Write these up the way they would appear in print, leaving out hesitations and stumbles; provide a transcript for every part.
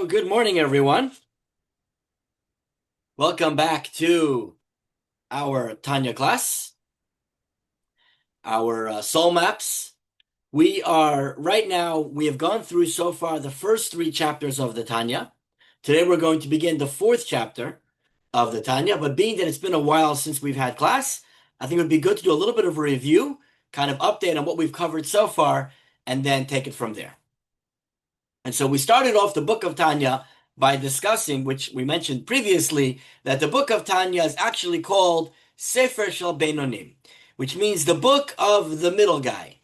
Well, good morning, everyone. Welcome back to our Tanya class, our soul maps. We have gone through so far the first three chapters of the Tanya. Today we're going to begin the fourth chapter of the Tanya, but being that it's been a while since we've had class, I think it would be good to do a little bit of a review, kind of update on what we've covered so far, and then take it from there. And so we started off the book of Tanya by discussing, which we mentioned previously, that the book of Tanya is actually called Sefer Shel Beinonim, which means the book of the middle guy,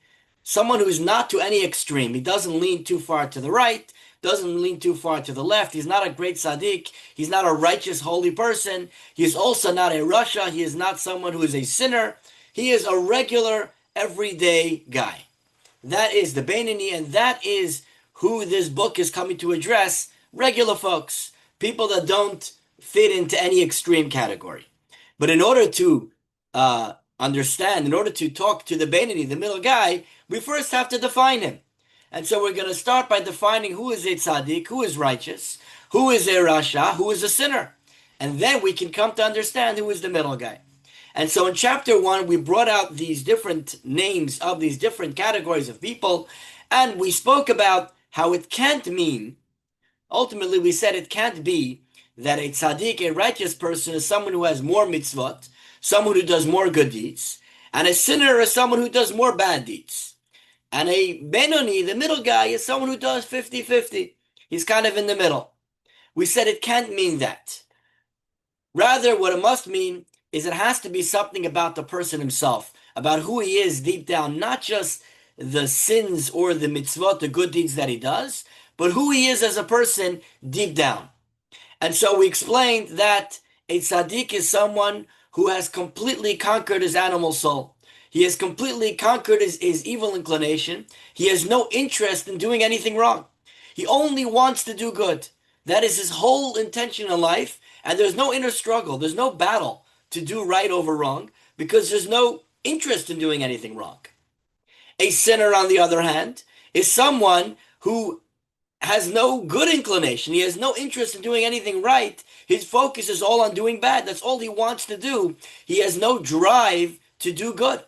someone who's not to any extreme. He doesn't lean too far to the right, doesn't lean too far to the left. He's not a great tzaddik. He's not a righteous, holy person. He is also not a rasha. He is not someone who is a sinner. He is a regular, everyday guy. That is the Beinoni, and that is who this book is coming to address: regular folks, people that don't fit into any extreme category. But in order to understand, in order to talk to the Beinoni, the middle guy, we first have to define him. And so we're going to start by defining who is a tzaddik, who is righteous, who is a rasha, who is a sinner. And then we can come to understand who is the middle guy. And so in chapter 1, we brought out these different names of these different categories of people, and we spoke about how it can't mean, ultimately we said it can't be that a tzaddik, a righteous person, is someone who has more mitzvot, someone who does more good deeds, and a sinner is someone who does more bad deeds. And a Benoni, the middle guy, is someone who does 50-50. He's kind of in the middle. We said it can't mean that. Rather, what it must mean is it has to be something about the person himself, about who he is deep down, not just the sins or the mitzvot, the good deeds that he does, but who he is as a person deep down. And so we explained that a tzaddik is someone who has completely conquered his animal soul. He has completely conquered his evil inclination. He has no interest in doing anything wrong. He only wants to do good. That is his whole intention in life, and there's no inner struggle. There's no battle to do right over wrong, because there's no interest in doing anything wrong. A sinner, on the other hand, is someone who has no good inclination. He has no interest in doing anything right. His focus is all on doing bad. That's all he wants to do. He has no drive to do good.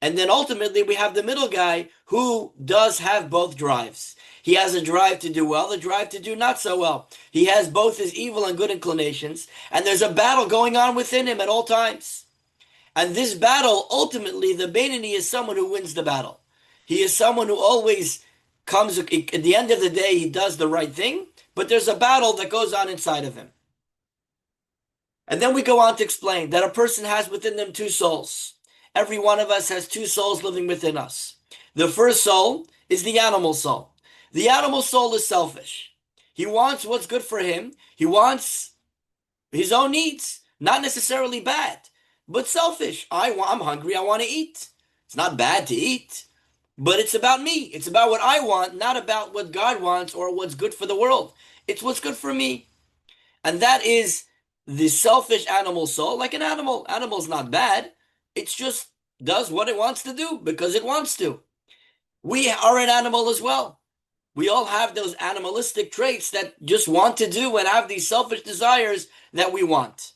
And then ultimately we have the middle guy who does have both drives. He has a drive to do well, a drive to do not so well. He has both his evil and good inclinations, and there's a battle going on within him at all times. And this battle, ultimately, the Beinoni is someone who wins the battle. He is someone who always comes, at the end of the day, he does the right thing, but there's a battle that goes on inside of him. And then we go on to explain that a person has within them two souls. Every one of us has two souls living within us. The first soul is the animal soul. The animal soul is selfish. He wants what's good for him. He wants his own needs, not necessarily bad, but selfish. I'm hungry, I want to eat. It's not bad to eat, but it's about me. It's about what I want, not about what God wants or what's good for the world. It's what's good for me. And that is the selfish animal soul. Like an animal. Animal's not bad. It just does what it wants to do because it wants to. We are an animal as well. We all have those animalistic traits that just want to do and have these selfish desires that we want.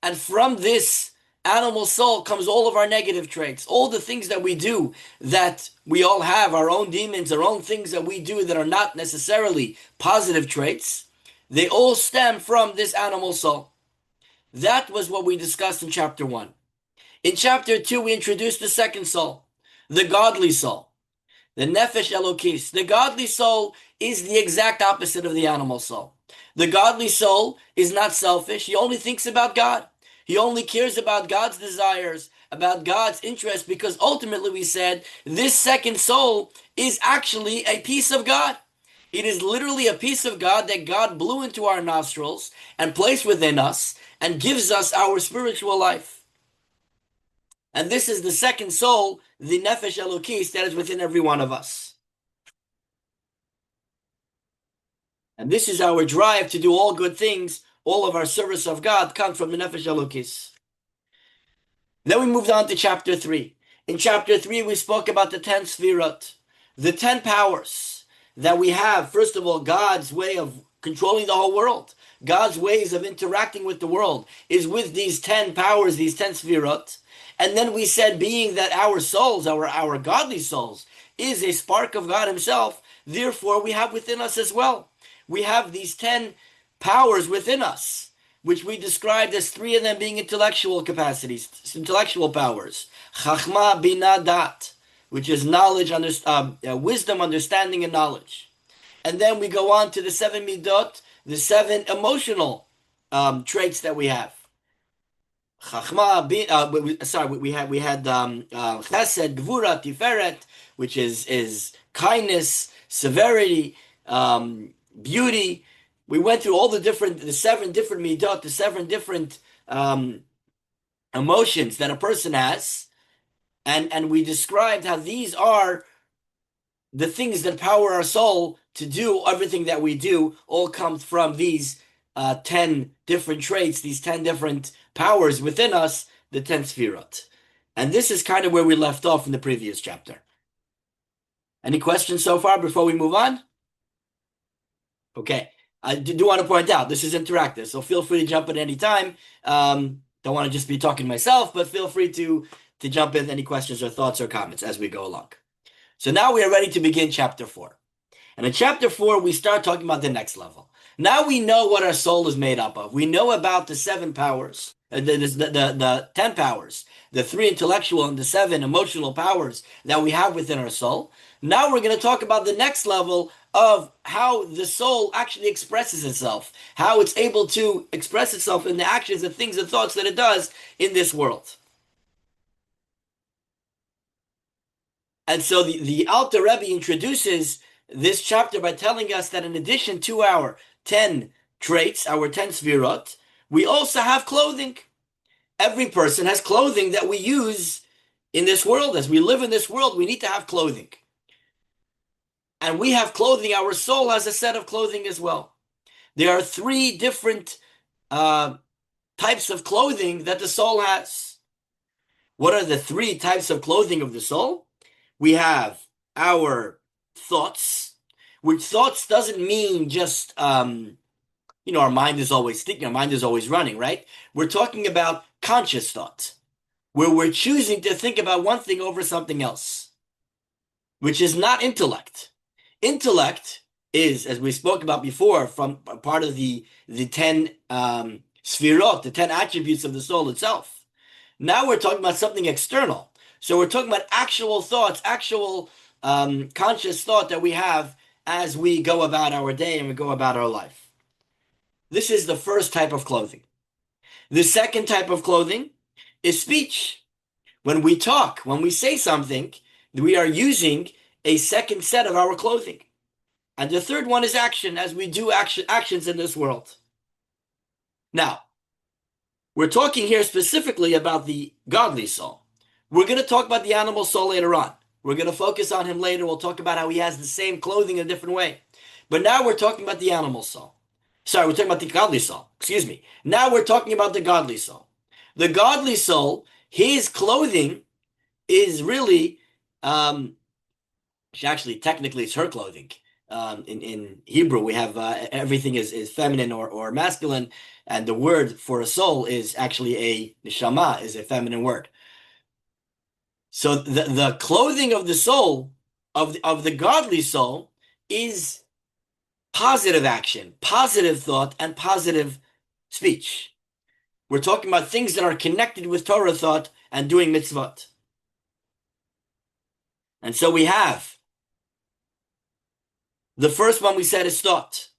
And from this animal soul comes all of our negative traits, all the things that we do that we all have, our own demons, our own things that we do that are not necessarily positive traits. They all stem from this animal soul. That was what we discussed in chapter 1. In chapter 2, we introduced the second soul, the godly soul, the nefesh elokis. The godly soul is the exact opposite of the animal soul. The godly soul is not selfish. He only thinks about God. He only cares about God's desires, about God's interest, because ultimately we said this second soul is actually a piece of God. It is literally a piece of God that God blew into our nostrils and placed within us and gives us our spiritual life. And this is the second soul, the nefesh elokis, that is within every one of us. And this is our drive to do all good things. All of our service of God comes from the nefesh elokis. Then we moved on to chapter 3. In chapter 3, we spoke about the 10 sfirot, the 10 powers that we have. First of all, God's way of controlling the whole world. God's ways of interacting with the world is with these 10 powers, these 10 sfirot. And then we said, being that our souls, our godly souls, is a spark of God himself, therefore we have within us as well. We have these 10 powers within us, which we described as 3 of them being intellectual capacities, intellectual powers. Chachma, Bina, Dat, which is knowledge, wisdom, understanding, and knowledge. And then we go on to the 7 midot, the 7 emotional traits that we have. Chachma, we had Chesed, Gvura, Tiferet, which is kindness, severity, beauty. We went through all the 7 different midot, the 7 different emotions that a person has, and we described how these are the things that power our soul to do everything that we do. All comes from these 10 different traits, these 10 different powers within us, the 10 sfirot. And this is kind of where we left off in the previous chapter. Any questions so far before we move on? Okay. I do want to point out, this is interactive, so feel free to jump in any time. Don't want to just be talking to myself, but feel free to jump in any questions or thoughts or comments as we go along. So now we are ready to begin chapter 4. And in chapter 4, we start talking about the next level. Now we know what our soul is made up of. We know about the 7 powers, the 10 powers, the 3 intellectual and the 7 emotional powers that we have within our soul. Now we're going to talk about the next level of how the soul actually expresses itself, how it's able to express itself in the actions and things and thoughts that it does in this world. And so the Alter Rebbe introduces this chapter by telling us that in addition to our 10 traits, our 10 sfirot, we also have clothing. Every person has clothing that we use in this world. As we live in this world, we need to have clothing. And we have clothing. Our soul has a set of clothing as well. There are 3 different types of clothing that the soul has. What are the 3 types of clothing of the soul? We have our thoughts, which thoughts doesn't mean just, our mind is always thinking, our mind is always running, right? We're talking about conscious thought, where we're choosing to think about one thing over something else, which is not intellect. Intellect is, as we spoke about before, from part of the 10 sfirot, the 10 attributes of the soul itself. Now we're talking about something external. So we're talking about actual thoughts, actual conscious thought that we have as we go about our day and we go about our life. This is the first type of clothing. The second type of clothing is speech. When we talk, when we say something, we are using a second set of our clothing. And the third one is action, as we do actions in this world. Now, we're talking here specifically about the godly soul. We're going to talk about the animal soul later on. We're going to focus on him later. We'll talk about how he has the same clothing in a different way. But now we're talking about the animal soul. Sorry, we're talking about the godly soul. Excuse me. Now we're talking about the godly soul. The godly soul, his clothing is really, actually, technically, it's her clothing. In Hebrew, we have everything is feminine or masculine, and the word for a soul is actually a neshama, is a feminine word. So the clothing of the soul, of the godly soul, is positive action, positive thought, and positive speech. We're talking about things that are connected with Torah thought and doing mitzvot. And so we have the first one we said is thought,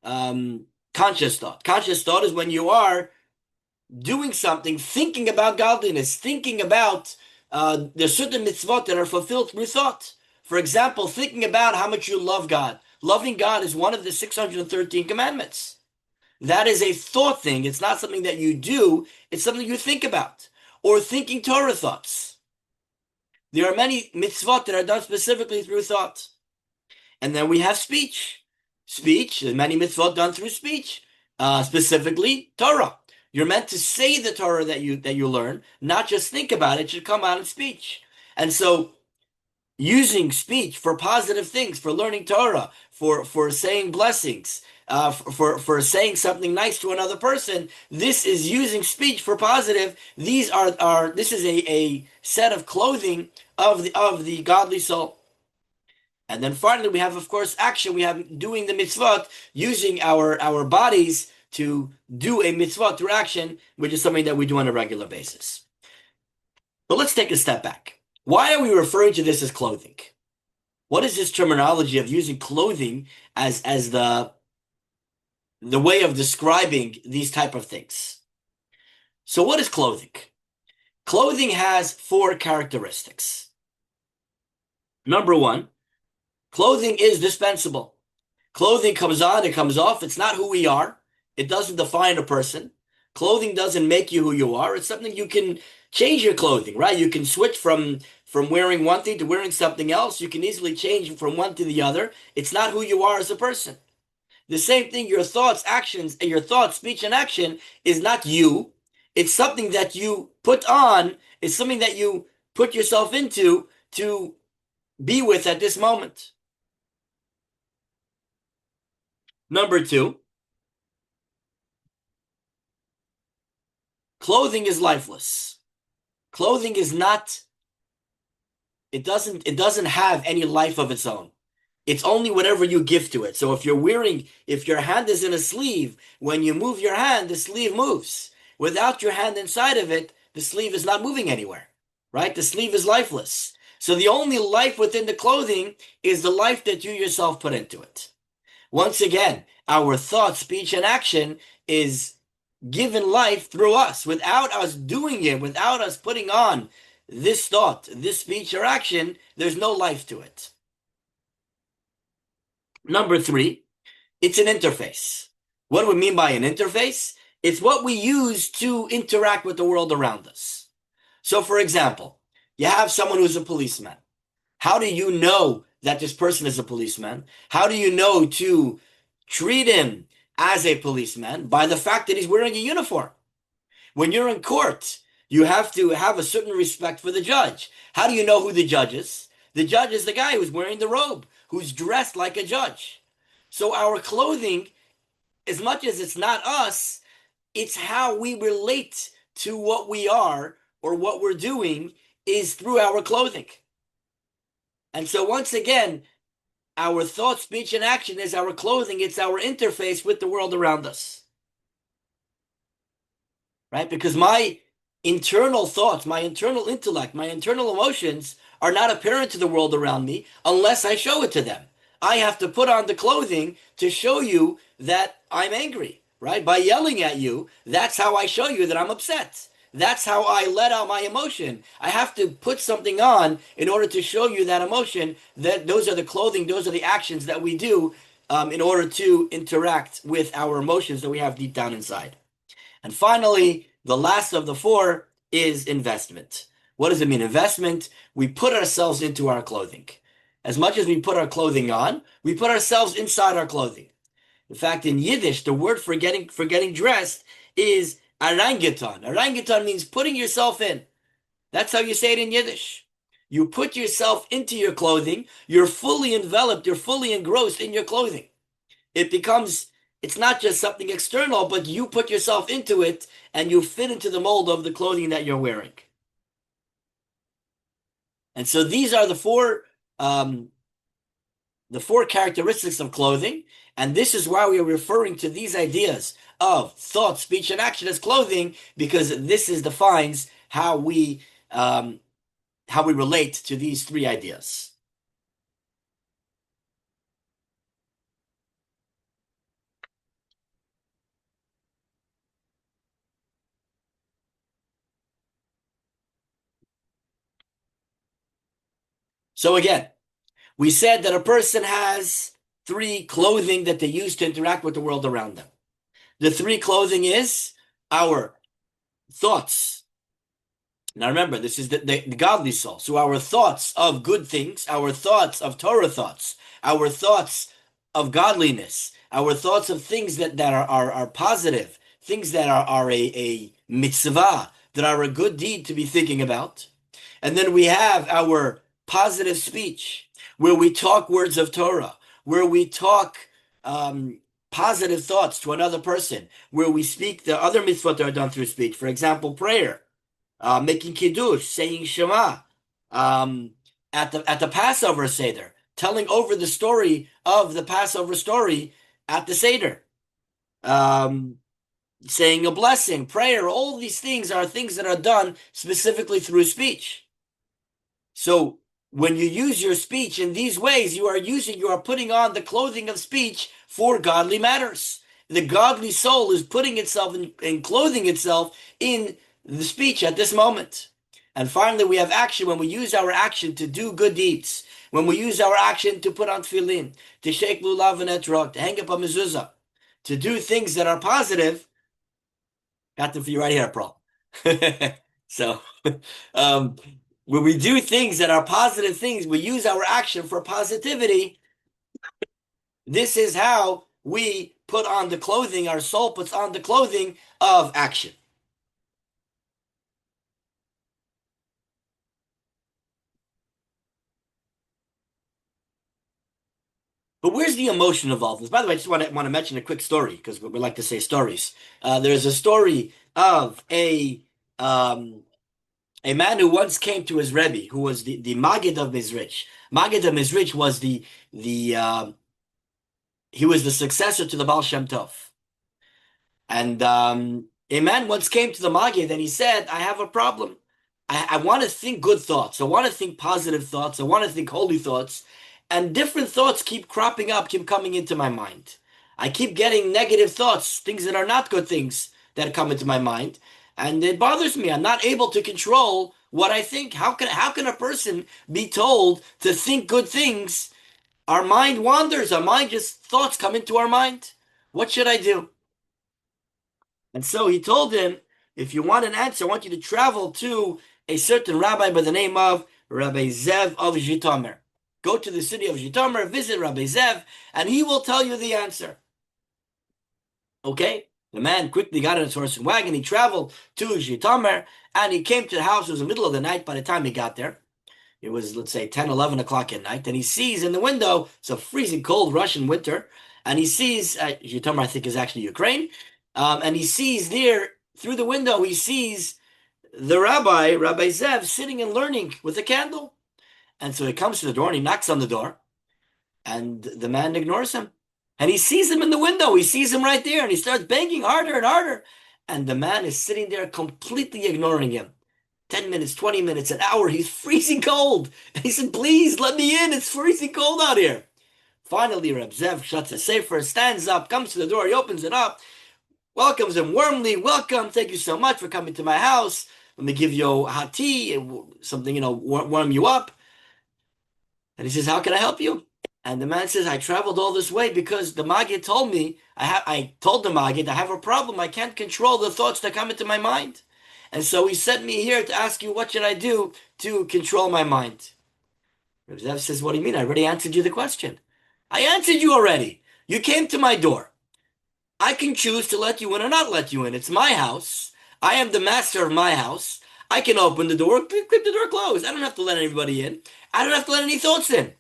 conscious thought. Conscious thought is when you are doing something, thinking about godliness, thinking about there's certain mitzvot that are fulfilled through thought. For example, thinking about how much you love God. Loving God is one of the 613 commandments. That is a thought thing. It's not something that you do. It's something you think about. Or thinking Torah thoughts. There are many mitzvot that are done specifically through thought. And then we have speech. Speech, there's many mitzvot done through speech. Specifically, Torah. You're meant to say the Torah that you learn, not just think about it. It should come out in speech. And so using speech for positive things, for learning Torah, for saying blessings, for saying something nice to another person. This is using speech for positive. These are this is a set of clothing of the godly soul. And then finally, we have, of course, action. We have doing the mitzvot, using our bodies to do a mitzvot through action, which is something that we do on a regular basis. But let's take a step back. Why are we referring to this as clothing? What is this terminology of using clothing as the way of describing these type of things? So what is clothing? Clothing has four characteristics. Number one, clothing is dispensable. Clothing comes on, it comes off. It's not who we are. It doesn't define a person. Clothing doesn't make you who you are. It's something you can change your clothing, right? You can switch from wearing one thing to wearing something else. You can easily change from one to the other. It's not who you are as a person. The same thing, your thoughts, actions, and your thoughts, speech, and action is not you. It's something that you put on. It's something that you put yourself into to be with at this moment. Number two, clothing is lifeless. Clothing is not, it doesn't have any life of its own. It's only whatever you give to it. So if your hand is in a sleeve, when you move your hand, the sleeve moves. Without your hand inside of it, the sleeve is not moving anywhere, right? The sleeve is lifeless. So the only life within the clothing is the life that you yourself put into it. Once again, our thought, speech, and action is given life through us. Without us doing it, without us putting on this thought, this speech or action, there's no life to it. Number three, it's an interface. What do we mean by an interface? It's what we use to interact with the world around us. So, for example, you have someone who's a policeman. How do you know that this person is a policeman? How do you know to treat him as a policeman? By the fact that he's wearing a uniform. When you're in court, you have to have a certain respect for the judge. How do you know who the judge is? The judge is the guy who's wearing the robe, who's dressed like a judge. So our clothing, as much as it's not us, it's how we relate to what we are or what we're doing is through our clothing. And so once again, our thought, speech, and action is our clothing. It's our interface with the world around us. Right? Because my internal thoughts, my internal intellect, my internal emotions are not apparent to the world around me unless I show it to them. I have to put on the clothing to show you that I'm angry, right? By yelling at you, that's how I show you that I'm upset. That's how I let out my emotion. I have to put something on in order to show you that emotion, that those are the clothing, those are the actions that we do in order to interact with our emotions that we have deep down inside. And finally, the last of the four is investment. What does it mean? Investment, we put ourselves into our clothing. As much as we put our clothing on, we put ourselves inside our clothing. In fact, in Yiddish, the word for getting dressed is orangutan. Orangutan means putting yourself in. That's how you say it in Yiddish. You put yourself into your clothing. You're fully enveloped. You're fully engrossed in your clothing. It's not just something external, but you put yourself into it and you fit into the mold of the clothing that you're wearing. And so these are the four characteristics of clothing. And this is why we are referring to these ideas of thought, speech, and action as clothing, because this defines how we relate to these three ideas. So again, we said that a person has three clothing that they use to interact with the world around them. The three clothing is our thoughts. Now remember, this is the godly soul. So our thoughts of good things, our thoughts of Torah thoughts, our thoughts of godliness, our thoughts of things that are positive, things that are a mitzvah, that are a good deed to be thinking about. And then we have our positive speech, where we talk words of Torah, where we talk um, positive thoughts to another person, where we speak the other mitzvot that are done through speech. For example, prayer, making kiddush, saying Shema, um, at the Passover Seder, telling over the story of the Passover story at the Seder, um, saying a blessing, prayer. All these things are things that are done specifically through speech. So when you use your speech in these ways, you are putting on the clothing of speech for godly matters. The godly soul is putting itself and clothing itself in the speech at this moment. And finally, we have action when we use our action to do good deeds. When we use our action to put on tefillin, to shake lulav and etrog, to hang up a mezuzah, to do things that are positive. Got them for you right here, Pearl. So, um, when we do things that are positive things, we use our action for positivity. This is how we put on the clothing, our soul puts on the clothing of action. But where's the emotion involved in this? By the way, I just want to mention a quick story because we like to say stories. There's a story of a man who once came to his Rebbe, who was the Maggid of Mizrich. Maggid of Mizrich was the he was the successor to the Baal Shem Tov. And a man once came to the Maggid and he said, I have a problem. I want to think good thoughts. I want to think positive thoughts. I want to think holy thoughts. And different thoughts keep cropping up, keep coming into my mind. I keep getting negative thoughts, things that are not good things that come into my mind. And it bothers me. I'm not able to control what I think. How can a person be told to think good things? Our mind wanders. Our mind just thoughts come into our mind. What should I do? And so he told him, if you want an answer, I want you to travel to a certain rabbi by the name of Rabbi Zev of Zhitomer. Go to the city of Zhitomer, visit Rabbi Zev, and he will tell you the answer. Okay? The man quickly got on his horse and wagon. He traveled to Zhitomer, and he came to the house. It was the middle of the night by the time he got there. It was, let's say, 10, 11 o'clock at night. And he sees in the window, it's a freezing cold Russian winter, and he sees, Zhitomer, I think, is actually Ukraine. And he sees there, through the window, he sees the rabbi, Rabbi Zev, sitting and learning with a candle. And so he comes to the door and he knocks on the door, and the man ignores him. And he sees him in the window. He sees him right there, and he starts banging harder and harder. And the man is sitting there completely ignoring him. 10 minutes, 20 minutes, an hour, he's freezing cold. And he said, please let me in. It's freezing cold out here. Finally, Reb Zev shuts the sefer, stands up, comes to the door, he opens it up, welcomes him warmly. Welcome. Thank you so much for coming to my house. Let me give you hot tea and something, warm you up. And he says, how can I help you? And the man says, I traveled all this way because the Maggid told me, I told the Maggid, I have a problem. I can't control the thoughts that come into my mind. And so he sent me here to ask you, what should I do to control my mind? Reb Zev says, what do you mean? I already answered you the question. I answered you already. You came to my door. I can choose to let you in or not let you in. It's my house. I am the master of my house. I can open the door, keep the door closed. I don't have to let anybody in. I don't have to let any thoughts in.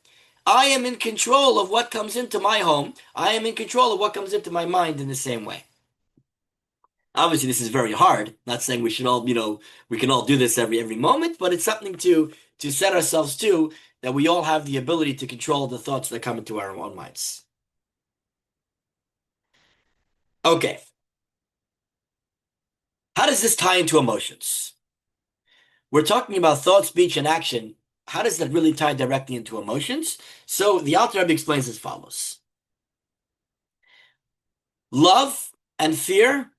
I am in control of what comes into my home. I am in control of what comes into my mind in the same way. Obviously, this is very hard. Not saying we should all, we can all do this every moment, but it's something to set ourselves to, that we all have the ability to control the thoughts that come into our own minds. Okay. How does this tie into emotions? We're talking about thought, speech, and action. How does that really tie directly into emotions? So the Alter Rebbe explains as follows. Love and fear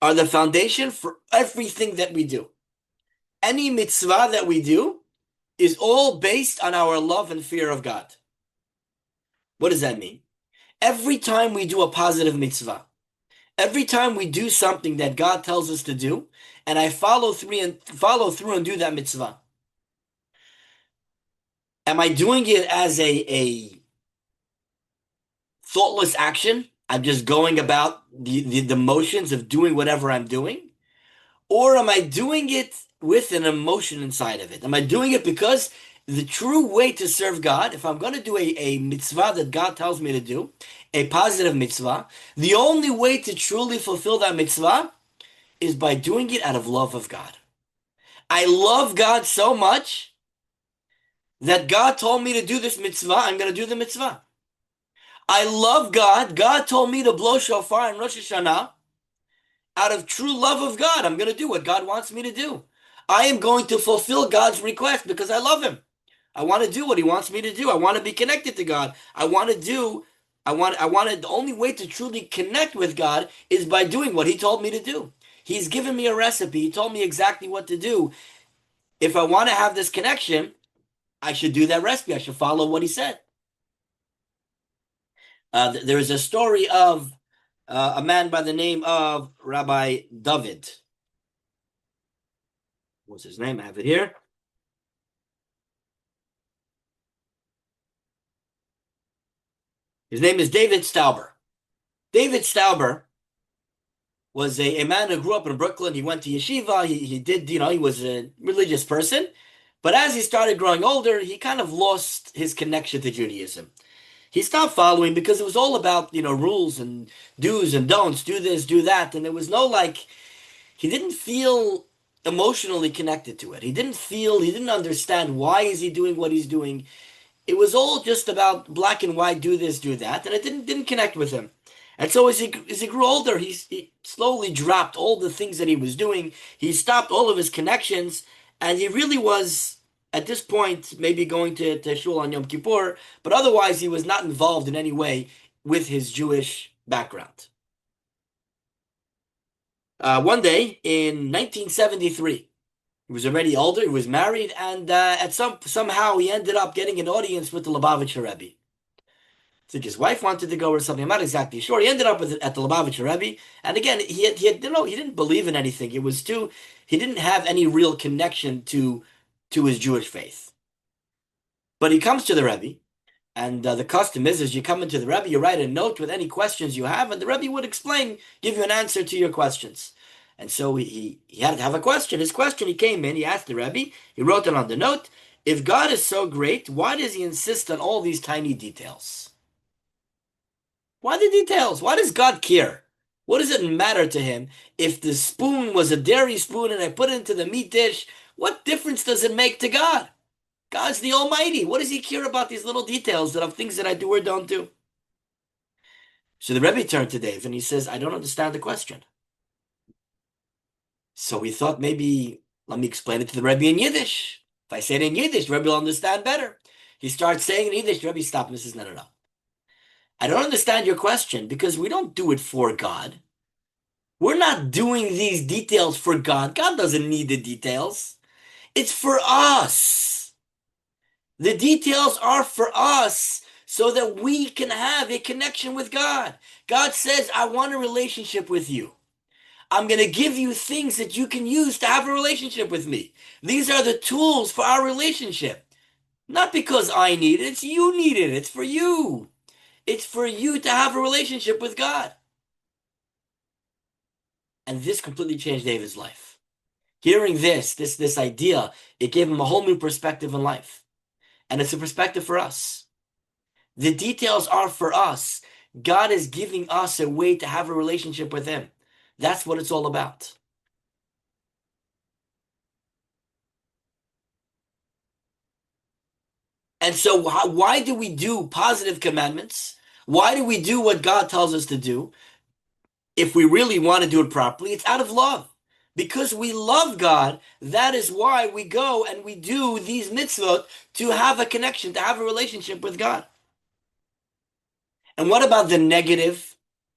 are the foundation for everything that we do. Any mitzvah that we do is all based on our love and fear of God. What does that mean? Every time we do a positive mitzvah, every time we do something that God tells us to do, and I follow through and do that mitzvah, am I doing it as a thoughtless action? I'm just going about the motions of doing whatever I'm doing? Or am I doing it with an emotion inside of it? Am I doing it because the true way to serve God, if I'm going to do a mitzvah that God tells me to do, a positive mitzvah, the only way to truly fulfill that mitzvah is by doing it out of love of God. I love God so much that God told me to do this mitzvah, I'm going to do the mitzvah. I love God. God told me to blow shofar in Rosh Hashanah. Out of true love of God, I'm going to do what God wants me to do. I am going to fulfill God's request because I love Him. I want to do what He wants me to do. I want to be connected to God. The only way to truly connect with God is by doing what He told me to do. He's given me a recipe. He told me exactly what to do. If I want to have this connection, I should do that recipe. I should follow what He said. There is a story of a man by the name of Rabbi David. What's his name? I have it here. His name is David Stauber. David Stauber was a man who grew up in Brooklyn. He went to yeshiva. He did, he was a religious person. But as he started growing older, he kind of lost his connection to Judaism. He stopped following because it was all about, rules and do's and don'ts, do this, do that. And there was no he didn't feel emotionally connected to it. He didn't understand why is he doing what he's doing. It was all just about black and white, do this, do that, and it didn't connect with him. And so as he grew older, he slowly dropped all the things that he was doing. He stopped all of his connections, and he really was at this point maybe going to shul on Yom Kippur, but otherwise he was not involved in any way with his Jewish background. One day in 1973, he was already older, he was married, and somehow he ended up getting an audience with the Lubavitcher Rebbe. I think his wife wanted to go or something. I'm not exactly sure. He ended up at the Lubavitcher Rebbe, and again, he didn't believe in anything. He didn't have any real connection to his Jewish faith. But he comes to the Rebbe, and the custom is, as you come into the Rebbe, you write a note with any questions you have, and the Rebbe would explain, give you an answer to your questions. And so he had to have a question. His question, he came in, he asked the Rebbe, he wrote it on the note, if God is so great, why does he insist on all these tiny details? Why the details? Why does God care? What does it matter to him if the spoon was a dairy spoon and I put it into the meat dish? What difference does it make to God? God's the Almighty. What does he care about these little details of things that I do or don't do? So the Rebbe turned to Dave and he says, I don't understand the question. So we thought maybe, let me explain it to the Rebbe in Yiddish. If I say it in Yiddish, the Rebbe will understand better. He starts saying in Yiddish, the Rebbe stopped and says, no. I don't understand your question because we don't do it for God. We're not doing these details for God. God doesn't need the details. It's for us. The details are for us so that we can have a connection with God. God says, I want a relationship with you. I'm going to give you things that you can use to have a relationship with me. These are the tools for our relationship. Not because I need it, it's you need it. It's for you. It's for you to have a relationship with God. And this completely changed David's life. Hearing this idea, it gave him a whole new perspective in life. And it's a perspective for us. The details are for us. God is giving us a way to have a relationship with him. That's what it's all about. And so why do we do positive commandments? Why do we do what God tells us to do? If we really want to do it properly, it's out of love. Because we love God, that is why we go and we do these mitzvot to have a connection, to have a relationship with God. And what about the negative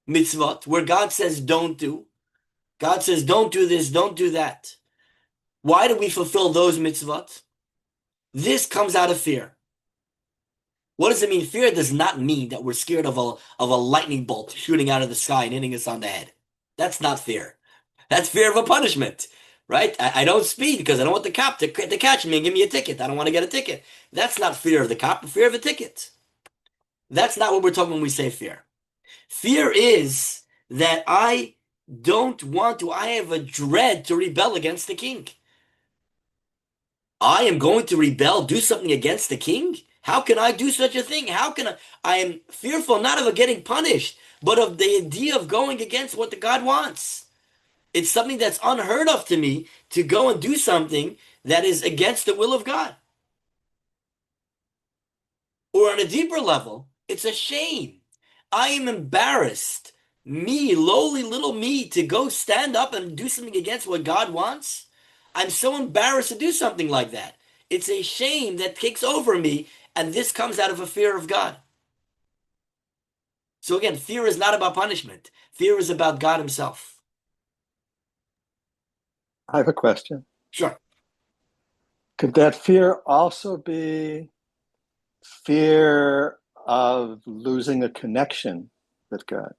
mitzvot, where God says don't do? God says don't do this, don't do that. Why do we fulfill those mitzvot? This comes out of fear. What does it mean? Fear does not mean that we're scared of a lightning bolt shooting out of the sky and hitting us on the head. That's not fear. That's fear of a punishment, right? I don't speed because I don't want the cop to catch me and give me a ticket. I don't want to get a ticket. That's not fear of the cop, fear of a ticket. That's not what we're talking when we say fear. Fear is that I don't want to, I have a dread to rebel against the king. I am going to rebel, do something against the king? How can I do such a thing? How can I am fearful not of getting punished, but of the idea of going against what the God wants. It's something that's unheard of to me to go and do something that is against the will of God. Or on a deeper level, it's a shame. I am embarrassed, me, lowly little me, to go stand up and do something against what God wants. I'm so embarrassed to do something like that. It's a shame that takes over me, and this comes out of a fear of God. So again, fear is not about punishment. Fear is about God Himself. I have a question. Sure. Could that fear also be fear of losing a connection with God?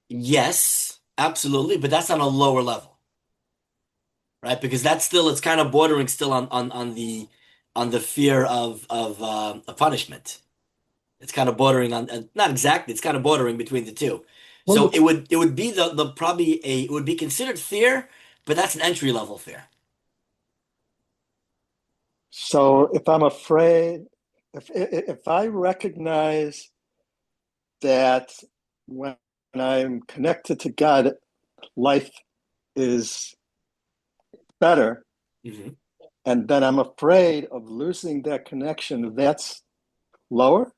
Yes, absolutely, but that's on a lower level, right? Because that's still it's kind of bordering still on the fear of a punishment. It's kind of bordering on not exactly. It's kind of bordering between the two. Well, So it's, it would be the probably a it would be considered fear, but that's an entry level fear. so if I'm afraid, if I recognize that when I'm connected to God, life is better, Mhm. and then I'm afraid of losing that connection, that's lower?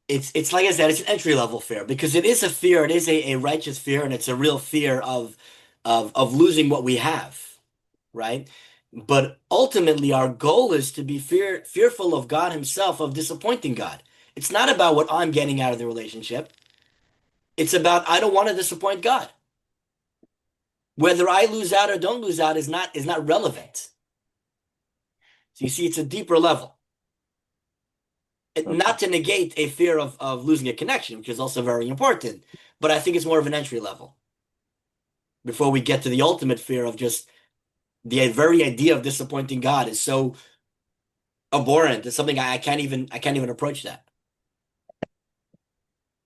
It's like I said, it's an entry level fear because it is a fear. It is a righteous fear, and it's a real fear of losing what we have, right? But ultimately, our goal is to be fearful of God Himself, of disappointing God. It's not about what I'm getting out of the relationship. It's about I don't want to disappoint God. Whether I lose out or don't lose out is not relevant. So you see, it's a deeper level. Okay. Not to negate a fear of losing a connection, which is also very important, but I think it's more of an entry level before we get to the ultimate fear of just the very idea of disappointing God is so abhorrent. It's something I can't even approach that,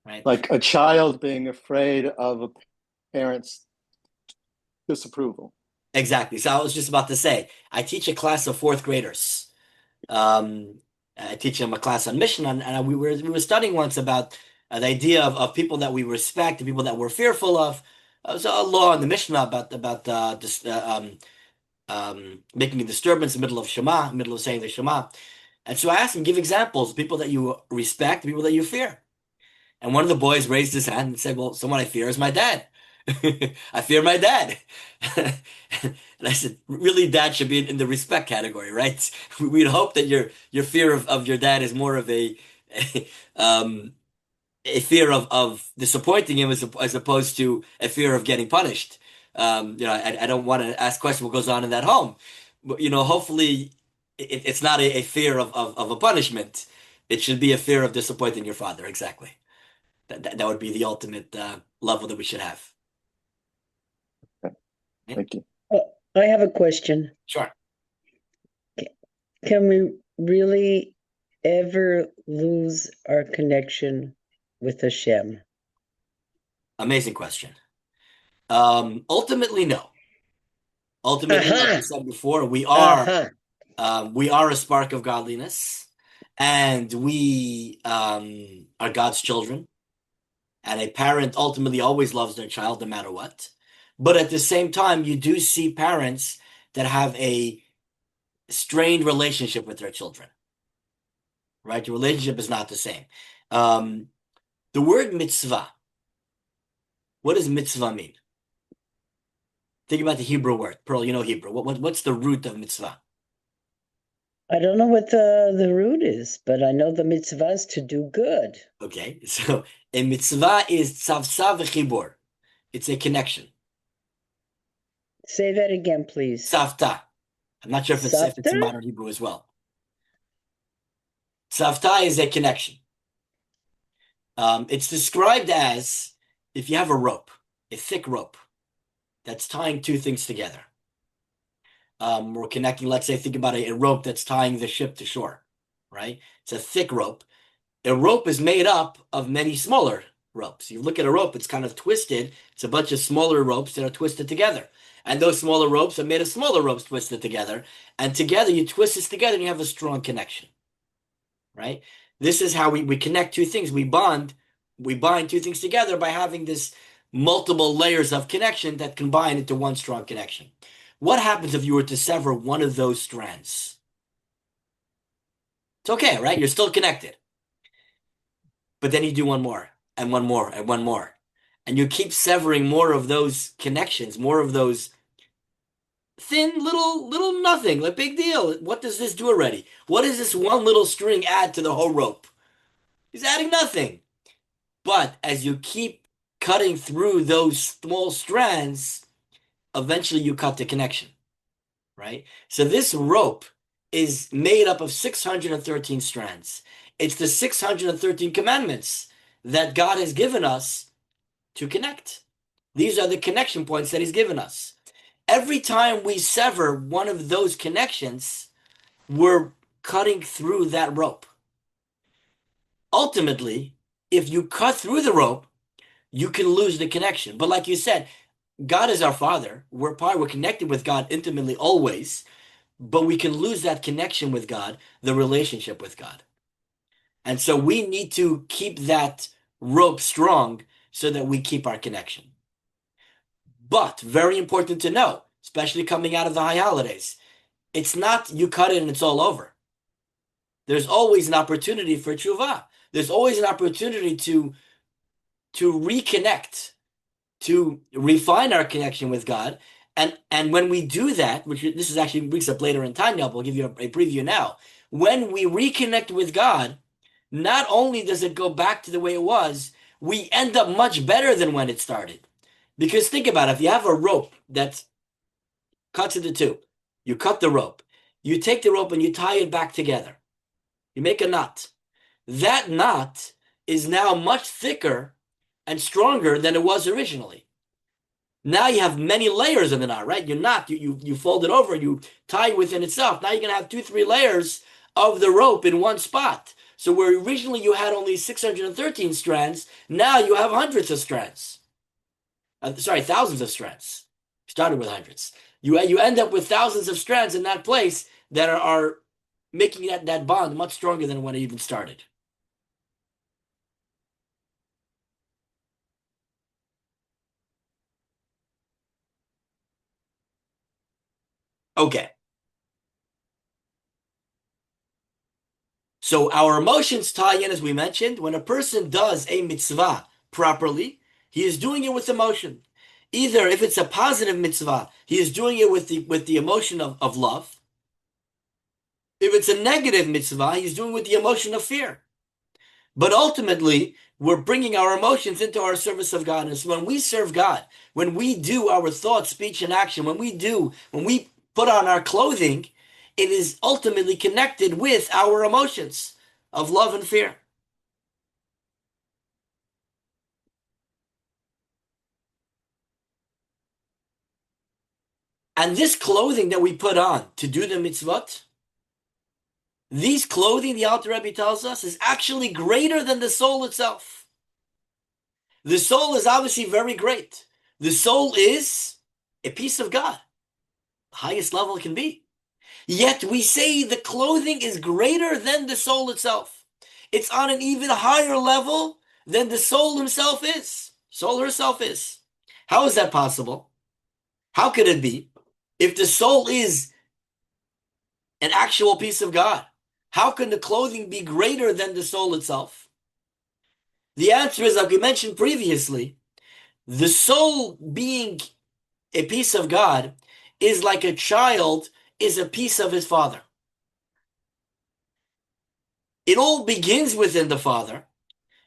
right? Like a child being afraid of a parent's disapproval. Exactly. So I was just about to say, I teach a class of fourth graders. Um, I teach them a class on Mishnah, and we were studying once about the idea of people that we respect, the people that we're fearful of. So a law in the Mishnah about just making a disturbance in the middle of Shema, middle of saying the Shema. And so I asked him, give examples, people that you respect, people that you fear. And one of the boys raised his hand and said, well, someone I fear is my dad. I fear my dad. And I said, really, dad should be in the respect category, right? We'd hope that your fear of your dad is more of um, a fear of disappointing him as opposed to a fear of getting punished. I don't want to ask questions what goes on in that home. But, hopefully it's not a fear of a punishment. It should be a fear of disappointing your father. Exactly. That would be the ultimate level that we should have. Okay. Yeah. Thank you. I have a question. Sure. Can we really ever lose our connection with Hashem? Amazing question. Ultimately, no. Ultimately, like we Aha! said before, Aha! we are a spark of godliness, and we are God's children. And a parent ultimately always loves their child no matter what. But at the same time, you do see parents that have a strained relationship with their children, right? Your relationship is not the same. Um, the word mitzvah, what does mitzvah mean? Think about the Hebrew word. Pearl, you know Hebrew. What's the root of mitzvah? I don't know what the root is, but I know the mitzvah is to do good. Okay, so a mitzvah is tzavsa v'chibor. It's a connection. Say that again, please. Tzavta. I'm not sure if it's Savta? in modern Hebrew as well. Tzavta is a connection. It's described as if you have a rope, a thick rope that's tying two things together. We're connecting, let's say, think about a rope that's tying the ship to shore, right? It's a thick rope. A rope is made up of many smaller ropes. You look at a rope, it's kind of twisted. It's a bunch of smaller ropes that are twisted together. And those smaller ropes are made of smaller ropes twisted together. And together, you twist this together and you have a strong connection, right? This is how we connect two things. We bind two things together by having this multiple layers of connection that combine into one strong connection. What happens if you were to sever one of those strands? It's okay, right? You're still connected. But then you do one more, and one more, and one more. And you keep severing more of those connections, more of those thin little nothing, like big deal. What does this do already? What does this one little string add to the whole rope? He's adding nothing. But as you keep cutting through those small strands, eventually you cut the connection, right? So this rope is made up of 613 strands. It's the 613 commandments that God has given us to connect. These are the connection points that he's given us. Every time we sever one of those connections, we're cutting through that rope. Ultimately, if you cut through the rope, you can lose the connection. But like you said, God is our Father. We're connected with God intimately always, but we can lose that connection with God, the relationship with God. And so we need to keep that rope strong so that we keep our connection. But very important to know, especially coming out of the high holidays, it's not you cut it and it's all over. There's always an opportunity for tshuva. There's always an opportunity to reconnect, to refine our connection with God. And when we do that, which this is actually weeks up later in Tanya, we'll give you a preview now. When we reconnect with God, not only does it go back to the way it was, we end up much better than when it started. Because think about it, if you have a rope that cuts into two, you cut the rope, you take the rope and you tie it back together. You make a knot. That knot is now much thicker and stronger than it was originally. Now you have many layers of the knot, right? Your knot, you fold it over and you tie it within itself. Now you're going to have 2-3 layers of the rope in one spot. So where originally you had only 613 strands, now you have hundreds of strands. Thousands of strands. Started with hundreds. You end up with thousands of strands in that place that are making that bond much stronger than when it even started. Okay. So our emotions tie in, as we mentioned. When a person does a mitzvah properly, he is doing it with emotion. Either if it's a positive mitzvah, he is doing it with the emotion of love. If it's a negative mitzvah, he's doing it with the emotion of fear. But ultimately, we're bringing our emotions into our service of God. And so when we serve God, when we do our thought, speech, and action, when we put on our clothing, it is ultimately connected with our emotions of love and fear. And this clothing that we put on to do the mitzvot, these clothing, the Alter Rebbe tells us, is actually greater than the soul itself. The soul is obviously very great. The soul is a piece of God, the highest level it can be. Yet we say the clothing is greater than the soul itself. It's on an even higher level than the soul himself is. Soul herself is. How is that possible? How could it be? If the soul is an actual piece of God, how can the clothing be greater than the soul itself? The answer is, like we mentioned previously, the soul being a piece of God is like a child is a piece of his father. It all begins within the father,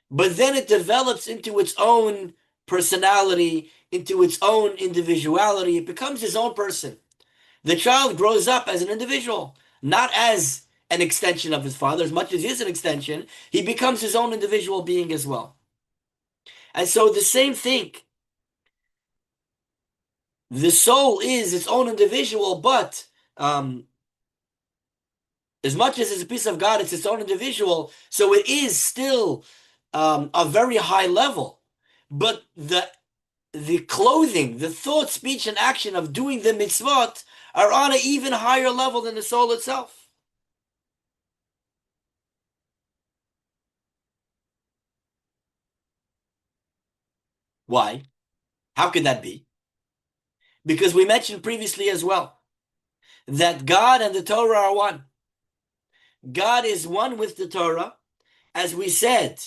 but then it develops into its own personality, into its own individuality. It becomes his own person. The child grows up as an individual, not as an extension of his father. As much as he is an extension, he becomes his own individual being as well. And so the same thing. The soul is its own individual, but as much as it's a piece of God, it's its own individual. So it is still a very high level. But the the clothing, the thought, speech, and action of doing the mitzvot are on an even higher level than the soul itself. Why? How could that be? Because we mentioned previously as well that God and the Torah are one. God is one with the Torah. As we said,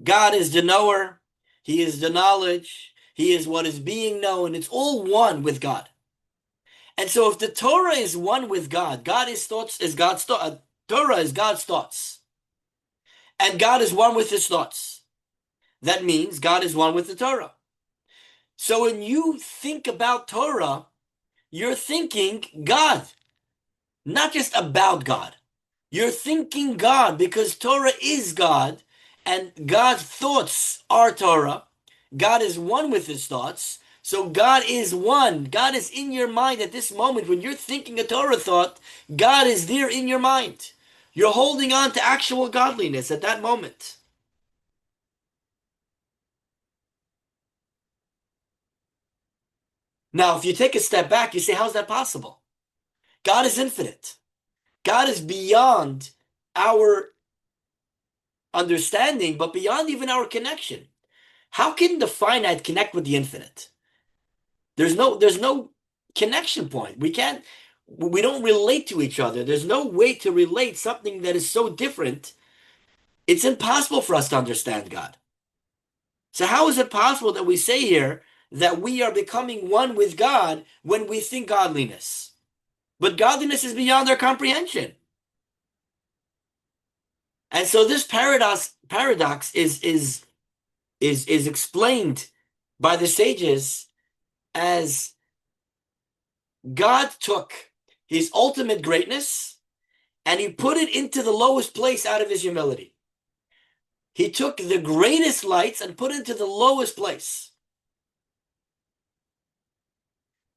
God is the knower, He is the knowledge, He is what is being known. It's all one with God. And so if the Torah is one with God, God is thoughts is God's thought. Torah is God's thoughts. And God is one with His thoughts. That means God is one with the Torah. So when you think about Torah, you're thinking God, not just about God. You're thinking God because Torah is God and God's thoughts are Torah. God is one with His thoughts. So God is one. God is in your mind at this moment. When you're thinking a Torah thought, God is there in your mind. You're holding on to actual godliness at that moment. Now, if you take a step back, you say, how's that possible? God is infinite. God is beyond our understanding, but beyond even our connection. How can the finite connect with the infinite? There's no connection point. We don't relate to each other. There's no way to relate something that is so different. It's impossible for us to understand God. So how is it possible that we say here that we are becoming one with God when we think godliness? But godliness is beyond our comprehension. And so this paradox is explained by the sages as God took His ultimate greatness and He put it into the lowest place out of His humility. He took the greatest lights and put it into the lowest place.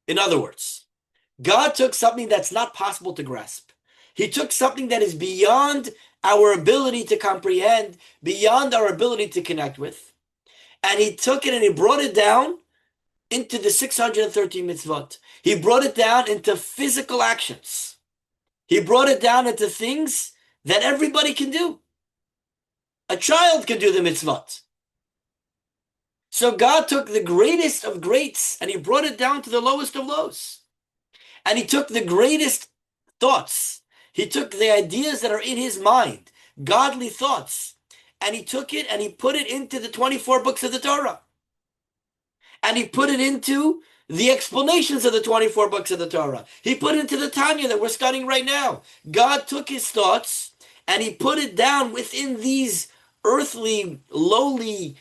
In other words, God took something that's not possible to grasp. He took something that is beyond our ability to comprehend, beyond our ability to connect with, and He took it and He brought it down into the 613 mitzvot. He brought it down into physical actions. He brought it down into things that everybody can do. A child can do the mitzvot. So God took the greatest of greats and He brought it down to the lowest of lows. And He took the greatest thoughts. He took the ideas that are in His mind, godly thoughts, and He took it and He put it into the 24 books of the Torah. And He put it into the explanations of the 24 books of the Torah. He put it into the Tanya that we're studying right now. God took His thoughts and He put it down within these earthly, lowly,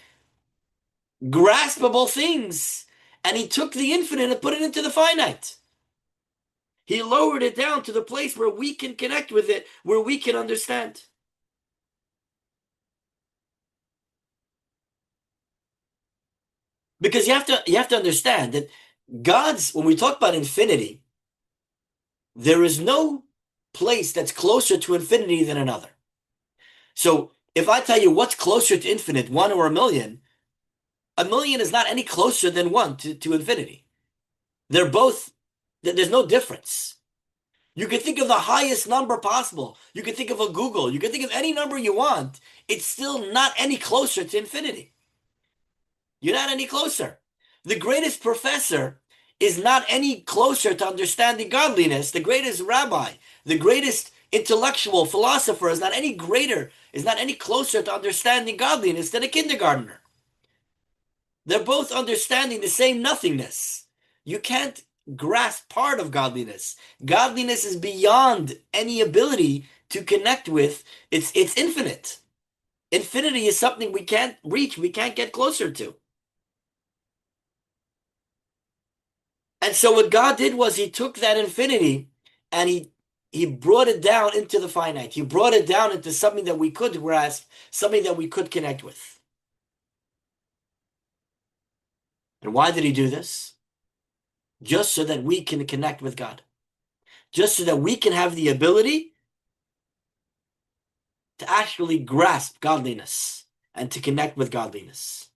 graspable things. And He took the infinite and put it into the finite. He lowered it down to the place where we can connect with it, where we can understand. Because you have to understand that when we talk about infinity, there is no place that's closer to infinity than another. So if I tell you what's closer to infinite, one or a million is not any closer than one to infinity. They're both, there's no difference. You can think of the highest number possible. You can think of a Google. You can think of any number you want. It's still not any closer to infinity. You're not any closer. The greatest professor is not any closer to understanding godliness. The greatest rabbi, the greatest intellectual philosopher is not any closer to understanding godliness than a kindergartner. They're both understanding the same nothingness. You can't grasp part of godliness. Godliness is beyond any ability to connect with. It's infinite. Infinity is something we can't reach, we can't get closer to. And so what God did was He took that infinity and he brought it down into the finite. He brought it down into something that we could grasp, something that we could connect with. And why did He do this? Just so that we can connect with God. Just so that we can have the ability to actually grasp godliness and to connect with godliness.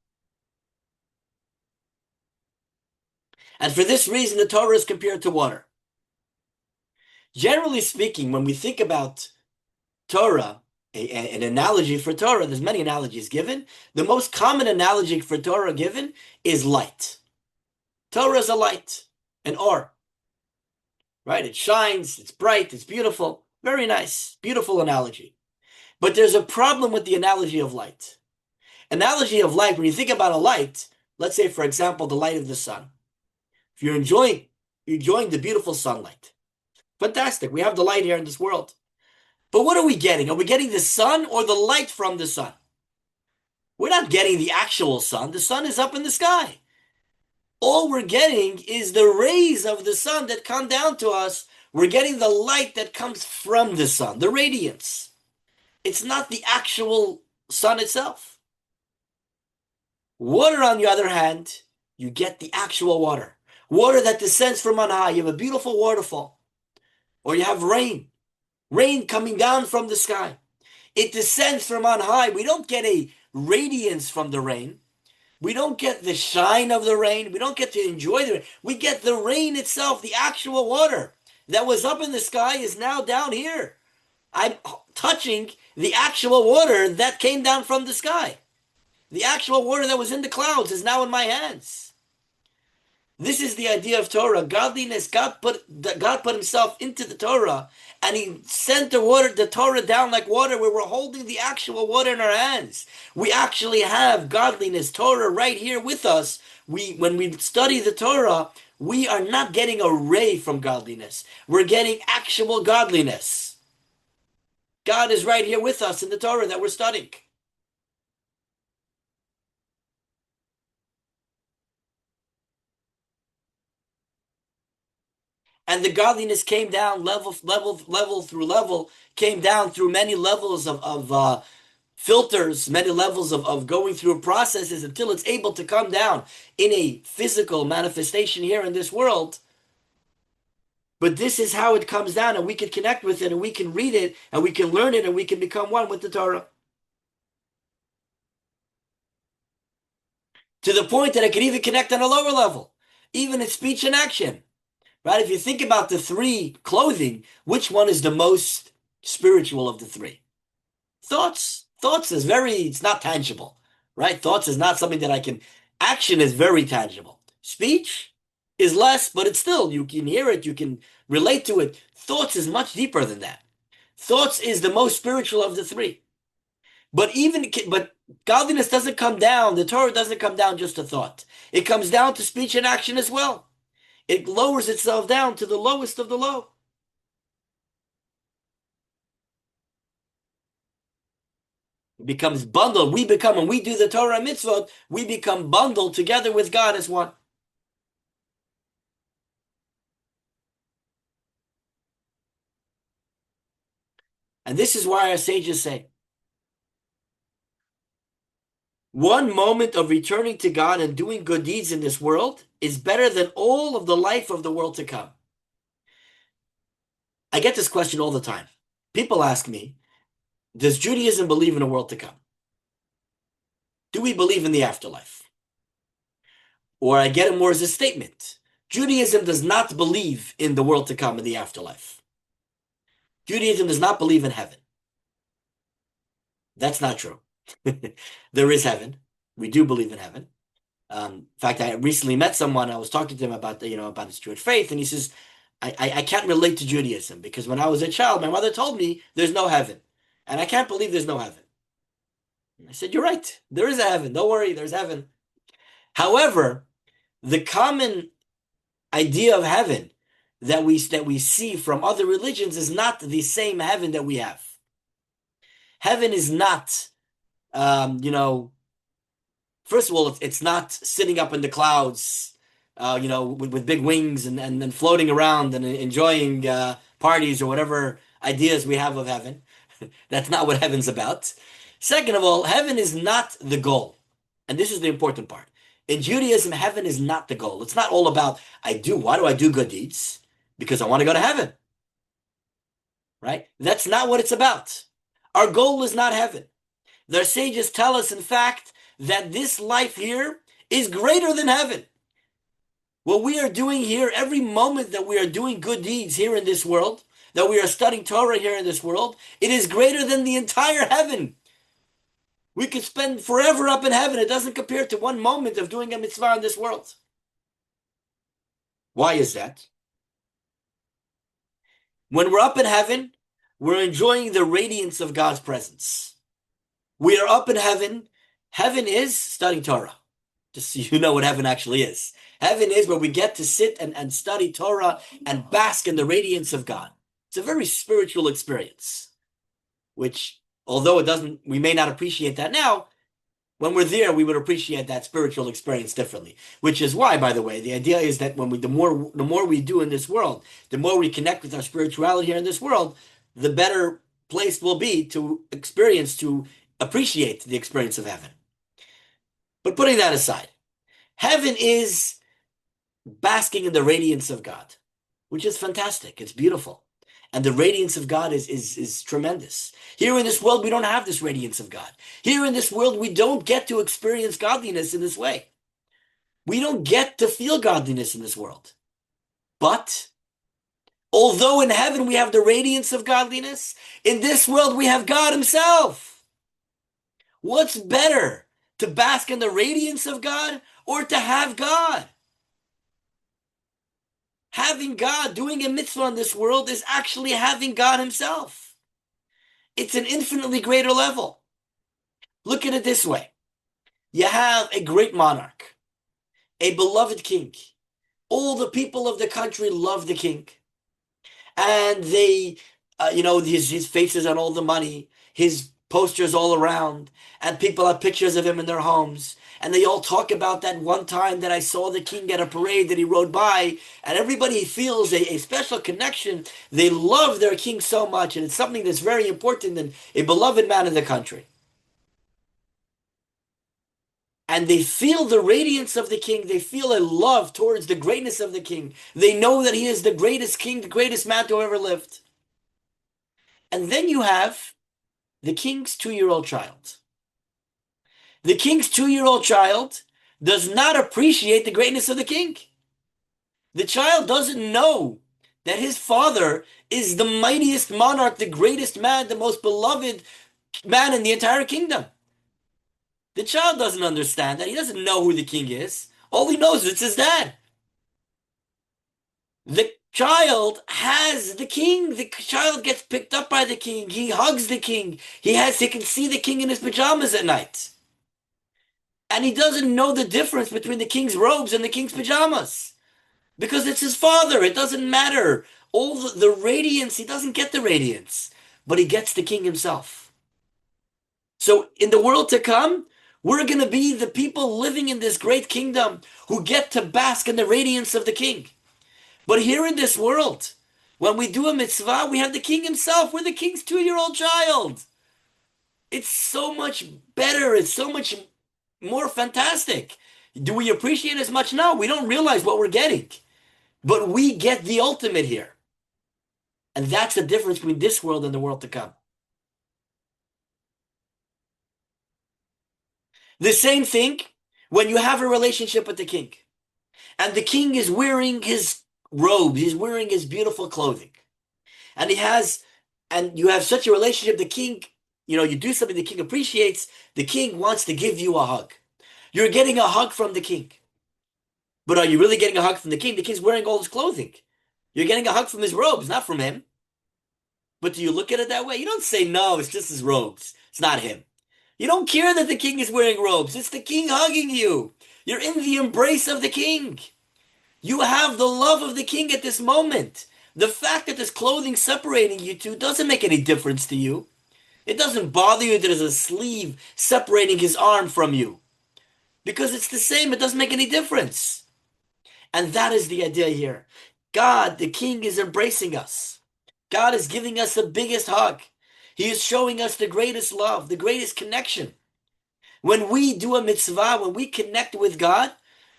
And for this reason, the Torah is compared to water. Generally speaking, when we think about Torah, an analogy for Torah, there's many analogies given. The most common analogy for Torah given is light. Torah is a light, an or, right? It shines, it's bright, it's beautiful. Very nice, beautiful analogy. But there's a problem with the analogy of light. Analogy of light, when you think about a light, let's say, for example, the light of the sun. If you're enjoying the beautiful sunlight, fantastic. We have the light here in this world. But what are we getting? Are we getting the sun or the light from the sun? We're not getting the actual sun. The sun is up in the sky. All we're getting is the rays of the sun that come down to us. We're getting the light that comes from the sun, the radiance. It's not the actual sun itself. Water, on the other hand, you get the actual water. Water that descends from on high. You have a beautiful waterfall. Or you have rain. Rain coming down from the sky. It descends from on high. We don't get a radiance from the rain. We don't get the shine of the rain. We don't get to enjoy the rain. We get the rain itself, the actual water that was up in the sky is now down here. I'm touching the actual water that came down from the sky. The actual water that was in the clouds is now in my hands. This is the idea of Torah. Godliness, God put himself into the Torah, and he sent the Torah down like water, where we're holding the actual water in our hands. We actually have godliness, Torah, right here with us. When we study the Torah, we are not getting a ray from godliness. We're getting actual godliness. God is right here with us in the Torah that we're studying. And the godliness came down level through level, came down through many levels of filters, many levels of going through processes until it's able to come down in a physical manifestation here in this world. But this is how it comes down, and we can connect with it, and we can read it, and we can learn it, and we can become one with the Torah. To the point that I could even connect on a lower level, even in speech and action. Right? If you think about the three clothing, which one is the most spiritual of the three? Thoughts. Thoughts is it's not tangible, right? Thoughts is not something that I can, action is very tangible. Speech is less, but it's still, you can hear it, you can relate to it. Thoughts is much deeper than that. Thoughts is the most spiritual of the three. But godliness doesn't come down, the Torah doesn't come down just to thought. It comes down to speech and action as well. It lowers itself down to the lowest of the low. It becomes bundled. When we do the Torah mitzvot, we become bundled together with God as one. And this is why our sages say, one moment of returning to God and doing good deeds in this world is better than all of the life of the world to come. I get this question all the time. People ask me, does Judaism believe in a world to come? Do we believe in the afterlife? Or I get it more as a statement. Judaism does not believe in the world to come in the afterlife. Judaism does not believe in heaven. That's not true. There is heaven. We do believe in heaven. In fact, I recently met someone. I was talking to him about his Jewish faith, and he says, I can't relate to Judaism because when I was a child, my mother told me there's no heaven, and I can't believe there's no heaven. And I said, you're right. There is a heaven. Don't worry, there's heaven. However, the common idea of heaven that we see from other religions is not the same heaven that we have. Heaven is not, first of all, it's not sitting up in the clouds, with big wings and then floating around and enjoying parties or whatever ideas we have of heaven. That's not what heaven's about. Second of all, heaven is not the goal. And this is the important part. In Judaism, heaven is not the goal. It's not all about, why do I do good deeds? Because I want to go to heaven. Right? That's not what it's about. Our goal is not heaven. The sages tell us, in fact, that this life here is greater than heaven. What we are doing here, every moment that we are doing good deeds here in this world, that we are studying Torah here in this world, it is greater than the entire heaven. We could spend forever up in heaven. It doesn't compare to one moment of doing a mitzvah in this world. Why is that? When we're up in heaven, we're enjoying the radiance of God's presence. We are up in heaven. Heaven is studying Torah. Just so you know what heaven actually is. Heaven is where we get to sit and study Torah and bask in the radiance of God. It's a very spiritual experience, which, although we may not appreciate that now, when we're there, we would appreciate that spiritual experience differently. Which is why, by the way, the idea is that the more we do in this world, the more we connect with our spirituality here in this world, the better place we'll be to appreciate the experience of heaven. But putting that aside, heaven is basking in the radiance of God, which is fantastic. It's beautiful. And the radiance of God is tremendous. Here in this world, we don't have this radiance of God. Here in this world, we don't get to experience godliness in this way. We don't get to feel godliness in this world. But although in heaven we have the radiance of godliness, in this world we have God himself. What's better, to bask in the radiance of God or to have God? Having God, doing a mitzvah in this world, is actually having God himself. It's an infinitely greater level. Look at it this way. You have a great monarch, a beloved king. All the people of the country love the king. And they, his faces on all the money, his posters all around, and people have pictures of him in their homes. And they all talk about that one time that I saw the king at a parade that he rode by, and everybody feels a special connection. They love their king so much, and it's something that's very important and a beloved man in the country. And they feel the radiance of the king. They feel a love towards the greatness of the king. They know that he is the greatest king, the greatest man to ever lived. And then you have the king's 2-year-old child. The king's 2-year-old child does not appreciate the greatness of the king. The child doesn't know that his father is the mightiest monarch, the greatest man, the most beloved man in the entire kingdom. The child doesn't understand that. He doesn't know who the king is. All he knows is it's his dad. The child has the king. The child gets picked up by the king. He hugs the king. He can see the king in his pajamas at night. And he doesn't know the difference between the king's robes and the king's pajamas. Because it's his father. It doesn't matter. All the radiance, he doesn't get the radiance. But he gets the king himself. So in the world to come, we're going to be the people living in this great kingdom who get to bask in the radiance of the king. But here in this world, when we do a mitzvah, we have the king himself. We're the king's 2-year-old child. It's so much better. It's so much more fantastic. Do we appreciate it as much? No, we don't realize what we're getting. But we get the ultimate here. And that's the difference between this world and the world to come. The same thing when you have a relationship with the king. And the king is wearing his robes. He's wearing his beautiful clothing. And you have such a relationship, the king, you do something the king appreciates, the king wants to give you a hug. You're getting a hug from the king. But are you really getting a hug from the king? The king's wearing all his clothing. You're getting a hug from his robes, not from him. But do you look at it that way? You don't say, no, it's just his robes. It's not him. You don't care that the king is wearing robes. It's the king hugging you. You're in the embrace of the king. You have the love of the king at this moment. The fact that there's clothing separating you two doesn't make any difference to you. It doesn't bother you that there's a sleeve separating his arm from you. Because it's the same. It doesn't make any difference. And that is the idea here. God, the king, is embracing us. God is giving us the biggest hug. He is showing us the greatest love, the greatest connection. When we do a mitzvah, when we connect with God,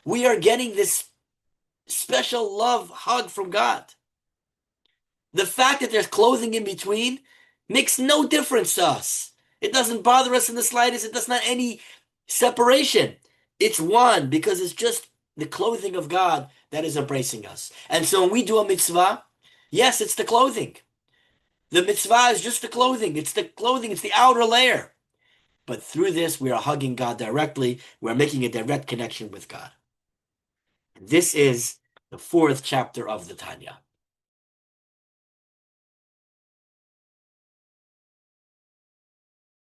we are getting this special love hug from God. The fact that there's clothing in between makes no difference to us. It doesn't bother us in the slightest. It does not any separation. It's one because it's just the clothing of God that is embracing us. And so when we do a mitzvah, yes, it's the clothing. The mitzvah is just the clothing. It's the clothing. It's the outer layer. But through this, we are hugging God directly. We're making a direct connection with God. And this is the fourth chapter of the Tanya.